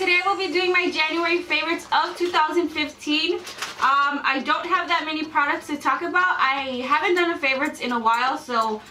today we'll be doing my January favorites of 2015. I don't have that many products to talk about. I haven't done a favorites in a while, so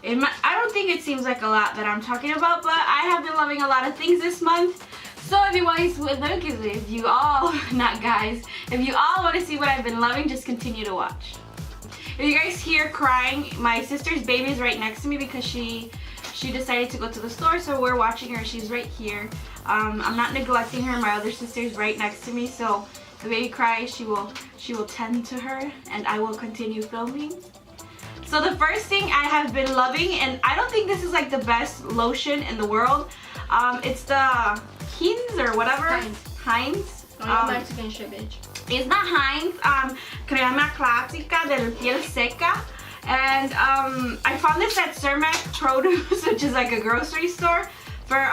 I don't think it seems like a lot that I'm talking about, but I have been loving a lot of things this month. So if you guys would look, if you all, not guys, if you all want to see what I've been loving, just continue to watch. If you guys hear crying, my sister's baby is right next to me because she decided to go to the store, so we're watching her. She's right here. I'm not neglecting her. My other sister's right next to me, so if the baby cries, she will tend to her, and I will continue filming. So the first thing I have been loving, and I don't think this is like the best lotion in the world. It's the Heinz or whatever. Heinz. Mexican shit, bitch. It's not Heinz. Crema clásica del piel seca. And I found this at Cermak Produce, which is like a grocery store for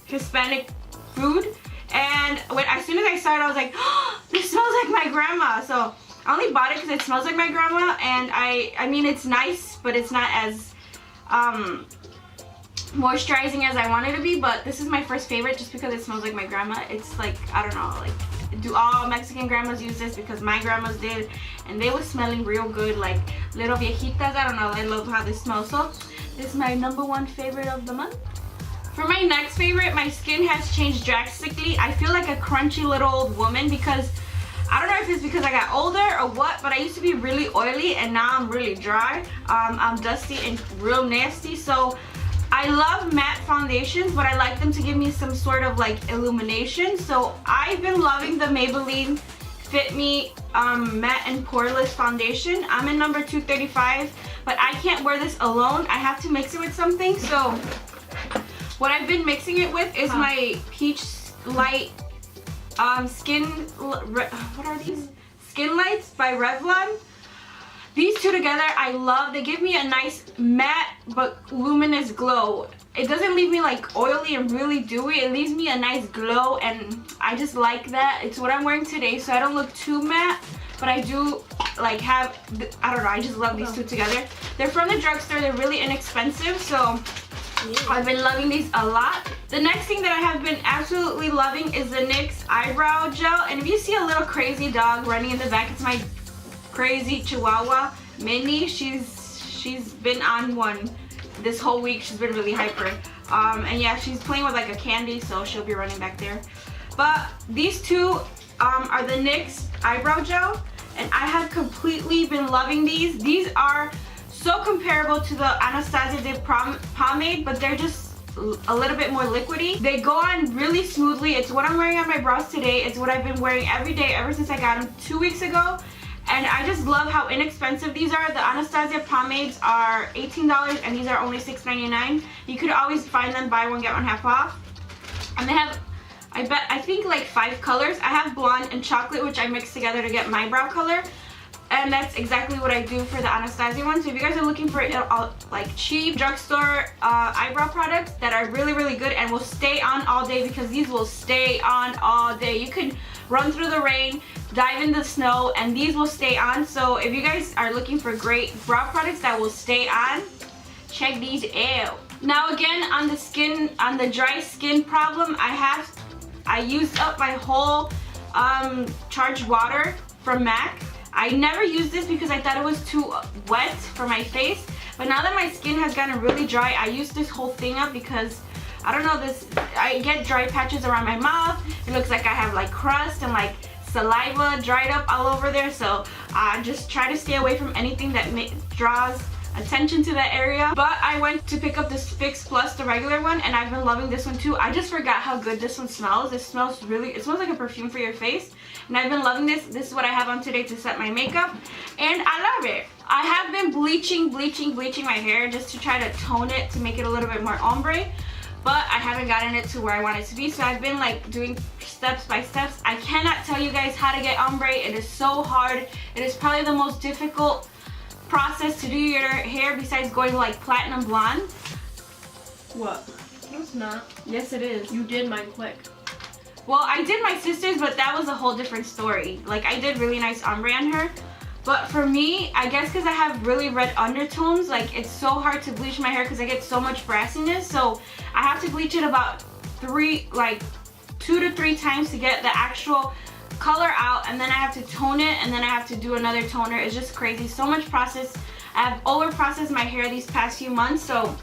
Hispanic food. And as soon as I saw it, I was like, oh, this smells like my grandma. So I only bought it because it smells like my grandma. And I mean, it's nice, but it's not as moisturizing as I want it to be. But this is my first favorite just because it smells like my grandma. It's like, I don't know, like, do all Mexican grandmas use this? Because my grandmas did, and they were smelling real good, like little viejitas. I don't know, I love how they smell. So this is my #1 favorite of the month. For my next favorite, my skin has changed drastically. I feel like a crunchy little old woman because I don't know if it's because I got older or what, but I used to be really oily and now I'm really dry. I'm dusty and real nasty. So I love matte foundations, but I like them to give me some sort of like illumination. So I've been loving the Maybelline Fit Me Matte and Poreless foundation. I'm in number 235, but I can't wear this alone. I have to mix it with something. So what I've been mixing it with is my Peach Light what are these? Skinlights by Revlon. These two together I love. They give me a nice matte but luminous glow. It doesn't leave me like oily and really dewy. It leaves me a nice glow, and I just like that. It's what I'm wearing today, so I don't look too matte, but I do like have, I don't know, I just love these two together. They're from the drugstore. They're really inexpensive, so I've been loving these a lot. The next thing that I have been absolutely loving is the NYX Eyebrow Gel. And if you see a little crazy dog running in the back, it's my crazy Chihuahua Minnie. She's been on one this whole week. She's been really hyper. And yeah, she's playing with like a candy, so she'll be running back there. But these two are the NYX Eyebrow Gel, and I have completely been loving these. These are so comparable to the Anastasia de pomade, but they're just a little bit more liquidy. They go on really smoothly. It's what I'm wearing on my brows today. It's what I've been wearing every day ever since I got them 2 weeks ago. And I just love how inexpensive these are. The Anastasia pomades are $18 and these are only $6.99. You could always find them buy one get one half off. And they have, I think like 5 colors. I have blonde and chocolate, which I mixed together to get my brow color. And that's exactly what I do for the Anastasia one. So if you guys are looking for like cheap drugstore eyebrow products that are really, really good and will stay on all day, because these will stay on all day. You can run through the rain, dive in the snow, and these will stay on. So if you guys are looking for great brow products that will stay on, check these out. Now again, on the dry skin problem, I used up my whole charged water from MAC. I never used this because I thought it was too wet for my face, but now that my skin has gotten really dry, I used this whole thing up because I don't know, I get dry patches around my mouth. It looks like I have like crust and like saliva dried up all over there, so I just try to stay away from anything that draws attention to that area. But I went to pick up this Fixplus, the regular one, and I've been loving this one too. I just forgot how good this one smells. It smells like a perfume for your face, and I've been loving this. This is what I have on today to set my makeup, and I love it. I have been bleaching my hair just to try to tone it to make it a little bit more ombre, but I haven't gotten it to where I want it to be, so I've been like doing steps by steps. I cannot tell you guys how to get ombre. It is so hard. It is probably the most difficult process to do your hair besides going like platinum blonde. What? No, it's not. Yes, it is. You did mine quick. Well, I did my sister's, but that was a whole different story. Like, I did really nice ombre on her. But for me, I guess because I have really red undertones, like, it's so hard to bleach my hair because I get so much brassiness. So I have to bleach it about 2 2 to 3 times to get the actual color out, and then I have to tone it, and then I have to do another toner. It's just crazy. So much process. I have over processed my hair these past few months, so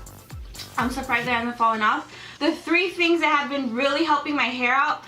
I'm surprised that I haven't fallen off. The 3 things that have been really helping my hair out,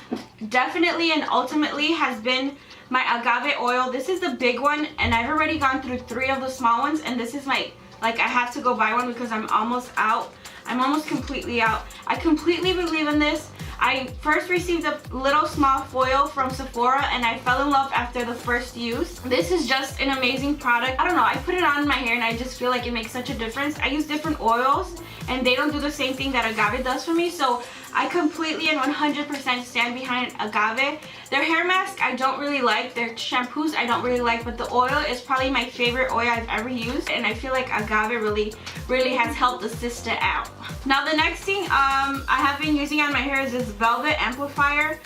definitely and ultimately, has been my agave oil. This is the big one, and I've already gone through 3 of the small ones, and this is my, like, I have to go buy one because I'm almost out. I'm almost completely out. I completely believe in this. I first received a little small foil from Sephora, and I fell in love after the first use. This is just an amazing product. I don't know, I put it on my hair and I just feel like it makes such a difference. I use different oils and they don't do the same thing that Agave does for me, so I completely and 100% stand behind Agave. Their hair mask I don't really like, their shampoos I don't really like, but the oil is probably my favorite oil I've ever used, and I feel like Agave really has helped assist it out. Now the next thing I have been using on my hair is this Velvet Amplifier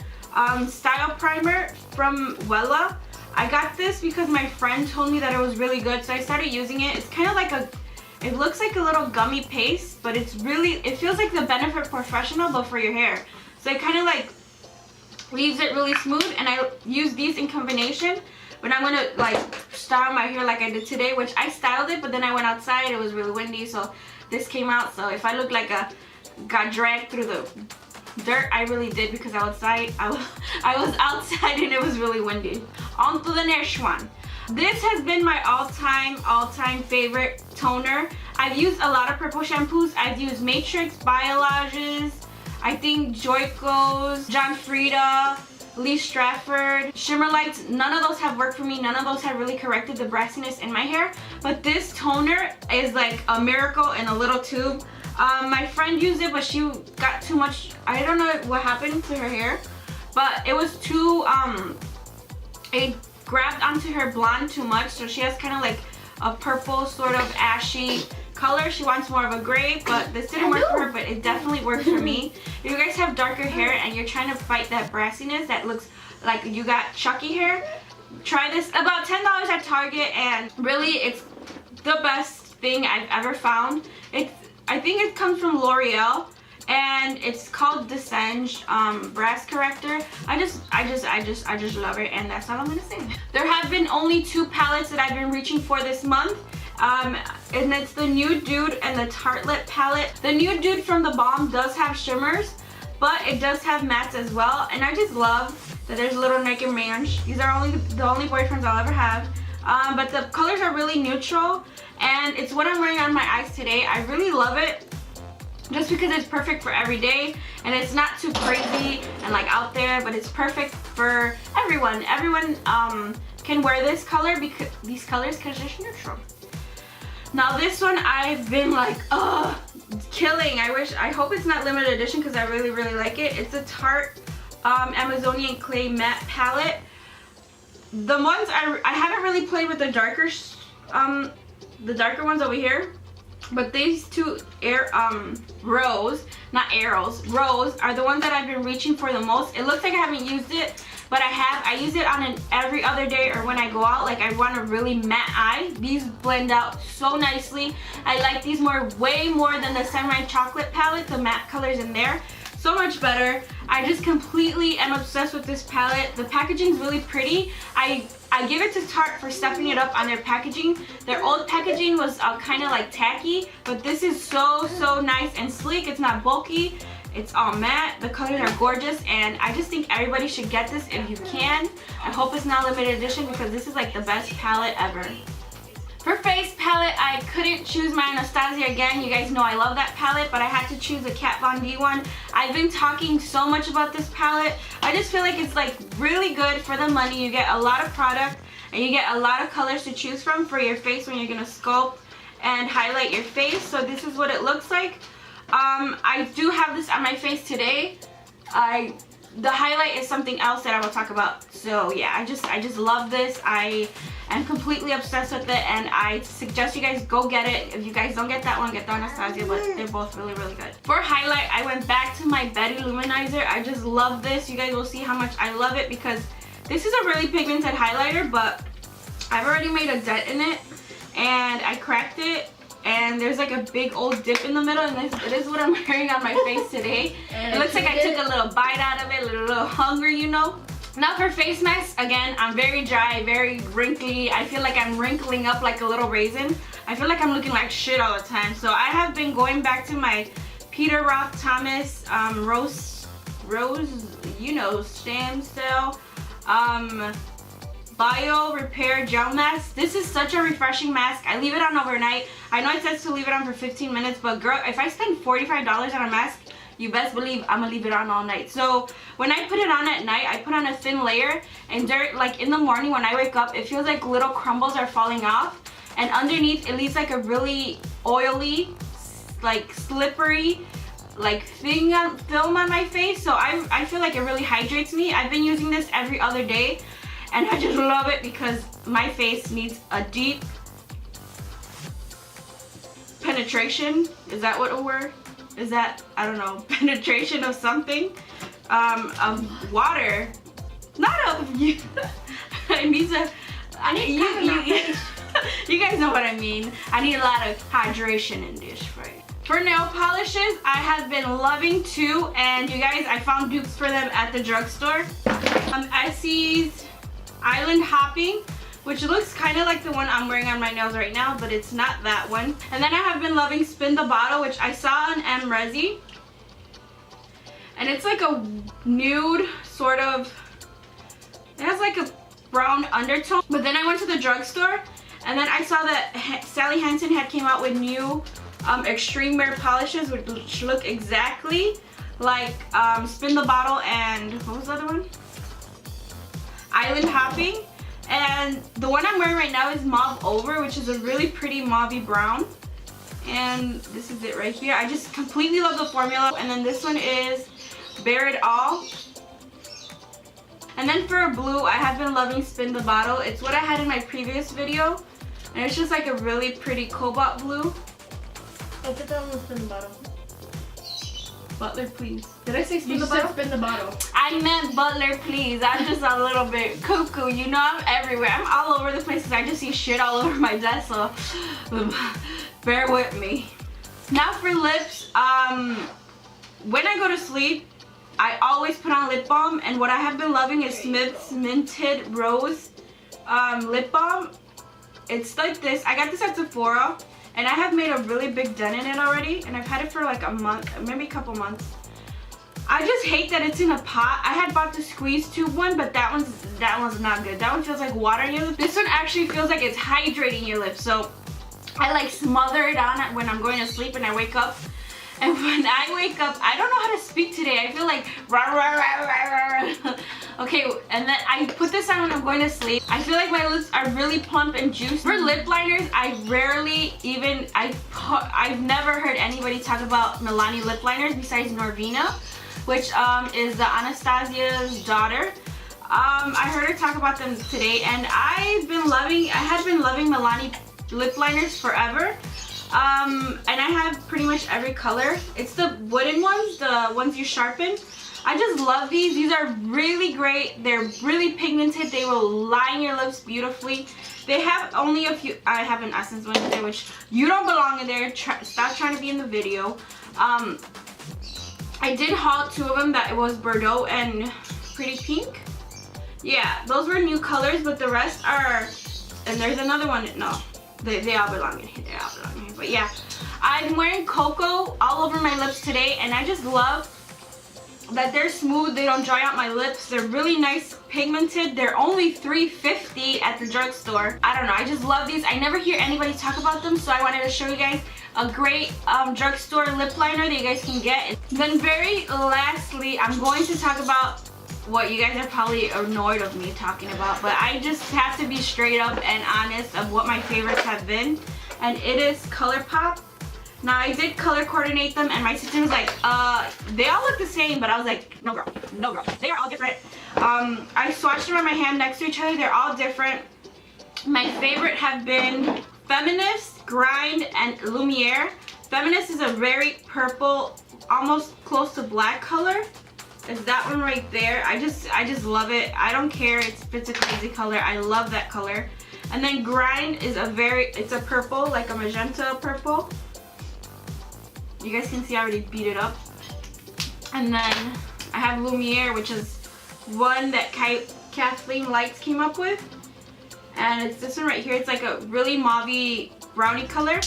Style Primer from Wella. I got this because my friend told me that it was really good, so I started using it. It's kind of like it looks like a little gummy paste, but it feels like the Benefit Professional but for your hair. So it kind of like leaves it really smooth, and I use these in combination when I'm gonna like style my hair like I did today, which I styled it, but then I went outside, it was really windy, so this came out. So if I look like I got dragged through the dirt, I really did, because I was outside and it was really windy. On to the next one. This has been my all-time favorite toner. I've used a lot of purple shampoos. I've used Matrix, Biolages, I think Joico's, John Frieda, Lee Stratford, Shimmer Lights. None of those have worked for me. None of those have really corrected the brassiness in my hair. But this toner is like a miracle in a little tube. My friend used it, but she got too much. I don't know what happened to her hair, but it was too, it grabbed onto her blonde too much, so she has kind of like a purple sort of ashy color. She wants more of a gray, but this didn't work for her, but it definitely worked for me. If you guys have darker hair and you're trying to fight that brassiness that looks like you got Chucky hair, try this. About $10 at Target, and really it's the best thing I've ever found. I think it comes from L'Oreal, and it's called Dessange Brass Corrector. I just love it, and that's all I'm gonna say. There have been only 2 palettes that I've been reaching for this month, and it's the Nude Dude and the Tartlet palette. The Nude Dude from TheBalm does have shimmers, but it does have mattes as well, and I just love that there's a little naked man. These are the only boyfriends I'll ever have. But the colors are really neutral, and it's what I'm wearing on my eyes today. I really love it, just because it's perfect for every day, and it's not too crazy and like out there, but it's perfect for everyone. Everyone can wear this color, because these colors, because it's neutral. Now this one I've been like, killing. I hope it's not limited edition, because I really like it. It's a Tarte Amazonian Clay Matte Palette. The ones I haven't really played with the darker ones over here, but these 2 rows are the ones that I've been reaching for the most. It looks like I haven't used it, but I use it on an every other day, or when I go out, like I want a really matte eye. These blend out so nicely. I like these way more than the Semi Chocolate palette. The matte colors in there, so much better. I just completely am obsessed with this palette. The packaging is really pretty. I give it to Tarte for stepping it up on their packaging. Their old packaging was kind of like tacky, but this is so nice and sleek. It's not bulky. It's all matte. The colors are gorgeous, and I just think everybody should get this if you can. I hope it's not limited edition, because this is like the best palette ever. For face palette, I couldn't choose my Anastasia again. You guys know I love that palette, but I had to choose a Kat Von D one. I've been talking so much about this palette. I just feel like it's like really good for the money. You get a lot of product, and you get a lot of colors to choose from for your face when you're gonna sculpt and highlight your face. So this is what it looks like. I do have this on my face today. The highlight is something else that I will talk about. So yeah, I just love this. I am completely obsessed with it, and I suggest you guys go get it. If you guys don't get that one, get the Anastasia, but they're both really good. For highlight, I went back to my Betty Luminizer. I just love this. You guys will see how much I love it, because this is a really pigmented highlighter, but I've already made a dent in it, and I cracked it and there's like a big old dip in the middle, and it is what I'm wearing on my face today. It looks like I took a little bite out of it, a little hungry, you know. Now for face mask, again, I'm very dry, very wrinkly. I feel like I'm wrinkling up like a little raisin. I feel like I'm looking like shit all the time. So I have been going back to my Peter Roth Thomas Rose, you know, stem cell Bio Repair Gel Mask. This is such a refreshing mask. I leave it on overnight. I know it says to leave it on for 15 minutes, but girl, if I spend $45 on a mask, you best believe I'm gonna leave it on all night. So when I put it on at night, I put on a thin layer, and like in the morning when I wake up, it feels like little crumbles are falling off, and underneath it leaves like a really oily, like slippery, like film on my face. So I feel like it really hydrates me. I've been using this every other day, and I just love it because my face needs a deep penetration. Is that what a word? Is that, I don't know, penetration of something, of water, not of you. I need to. You guys know what I mean. I need a lot of hydration in this, right? For nail polishes, I have been loving two, and you guys, I found dupes for them at the drugstore. Essie's Island Hopping, which looks kind of like the one I'm wearing on my nails right now, but it's not that one. And then I have been loving Spin the Bottle, which I saw on Resi, and it's like a nude sort of, it has like a brown undertone. But then I went to the drugstore, and then I saw that Sally Hansen had came out with new Xtreme wear polishes, which look exactly like Spin the Bottle and what was the other one? Island Hopping. And the one I'm wearing right now is Mauve Over, which is a really pretty mauvey brown. And this is it right here. I just completely love the formula. And then this one is Bare It All. And then for a blue, I have been loving Spin the Bottle. It's what I had in my previous video. And it's just like a really pretty cobalt blue. Oh, put that on the Spin the Bottle. Butler, please. Did I say Spin the Bottle? Bottle? Spin the Bottle. I meant Butler, please. I'm just a little bit cuckoo. You know, I'm everywhere. I'm all over the place because I just see shit all over my desk. So bear with me. Now for lips. When I go to sleep, I always put on lip balm. And what I have been loving is Smith's Minted Rose lip balm. It's like this. I got this at Sephora. And I have made a really big dent in it already, and I've had it for like a month, maybe a couple months. I just hate that it's in a pot. I had bought the squeeze tube one, but that one's not good. That one feels like water in your lips. This one actually feels like it's hydrating your lips. So I like smother it on when I'm going to sleep and I wake up. And when I wake up, I don't know how to speak today. I feel like rah, rah, rah, rah, rah. Okay, and then I put this on when I'm going to sleep. I feel like my lips are really plump and juicy. For lip liners, I rarely even, I've never heard anybody talk about Milani Lipliners besides Norvina, which is the Anastasia's daughter. I heard her talk about them today, and I had been loving Milani lip liners forever. And I have pretty much every color. It's the wooden ones, the ones you sharpen. I just love these. These are really great. They're really pigmented. They will line your lips beautifully. They have only a few. I have an Essence one today, which you don't belong in there. Stop trying to be in the video. I did haul two of them. That it was Bordeaux and Pretty Pink. Yeah, those were new colors, but the rest are, and there's another one. No. They all belong in here. They all belong in here. But yeah, I'm wearing Cocoa all over my lips today, and I just love that they're smooth. They don't dry out my lips. They're really nice, pigmented. They're only $3.50 at the drugstore. I don't know. I just love these. I never hear anybody talk about them, so I wanted to show you guys a great drugstore lip liner that you guys can get. Then very lastly, I'm going to talk about what you guys are probably annoyed of me talking about, but I just have to be straight up and honest of what my favorites have been, and it is ColourPop. Now I did color coordinate them, and my sister was like, they all look the same, but I was like, no girl, no girl, they are all different. I swatched them on my hand next to each other. They're all different. My favorite have been Feminist, Grind, and Lumiere. Feminist is a very purple, almost close to black color. It's that one right there. I just love it. I don't care if it's a crazy color. I love that color. And then Grind is it's a purple, like a magenta purple. You guys can see I already beat it up. And then I have Lumiere, which is one that Kathleen Lights came up with. And it's this one right here. It's like a really mauve brownie color.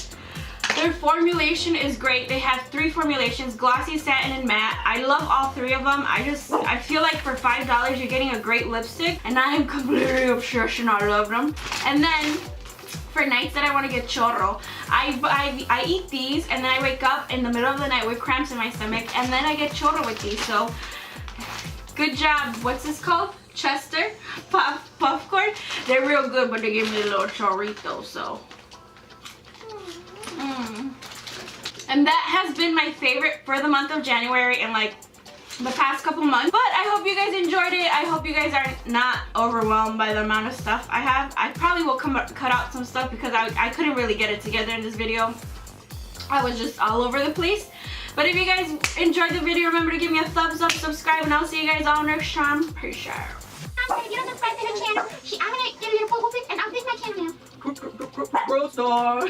Their formulation is great. They have 3 formulations, glossy, satin, and matte. I love all 3 of them. I feel like for $5 you're getting a great lipstick, and I am completely obsessed and I love them. And then for nights that I want to get chorro, I eat these, and then I wake up in the middle of the night with cramps in my stomach, and then I get chorro with these. So good job. What's this called? Chester Puffcorn. They're real good, but they give me a little chorrito, so. And that has been my favorite for the month of January and like the past couple months. But I hope you guys enjoyed it. I hope you guys are not overwhelmed by the amount of stuff I have. I probably will cut out some stuff because I couldn't really get it together in this video. I was just all over the place. But if you guys enjoyed the video, remember to give me a thumbs up, subscribe, and I'll see you guys all next time. Peace out. If you don't subscribe to her channel, I'm gonna give you a full whooping and I'll fix my channel now. Girl star.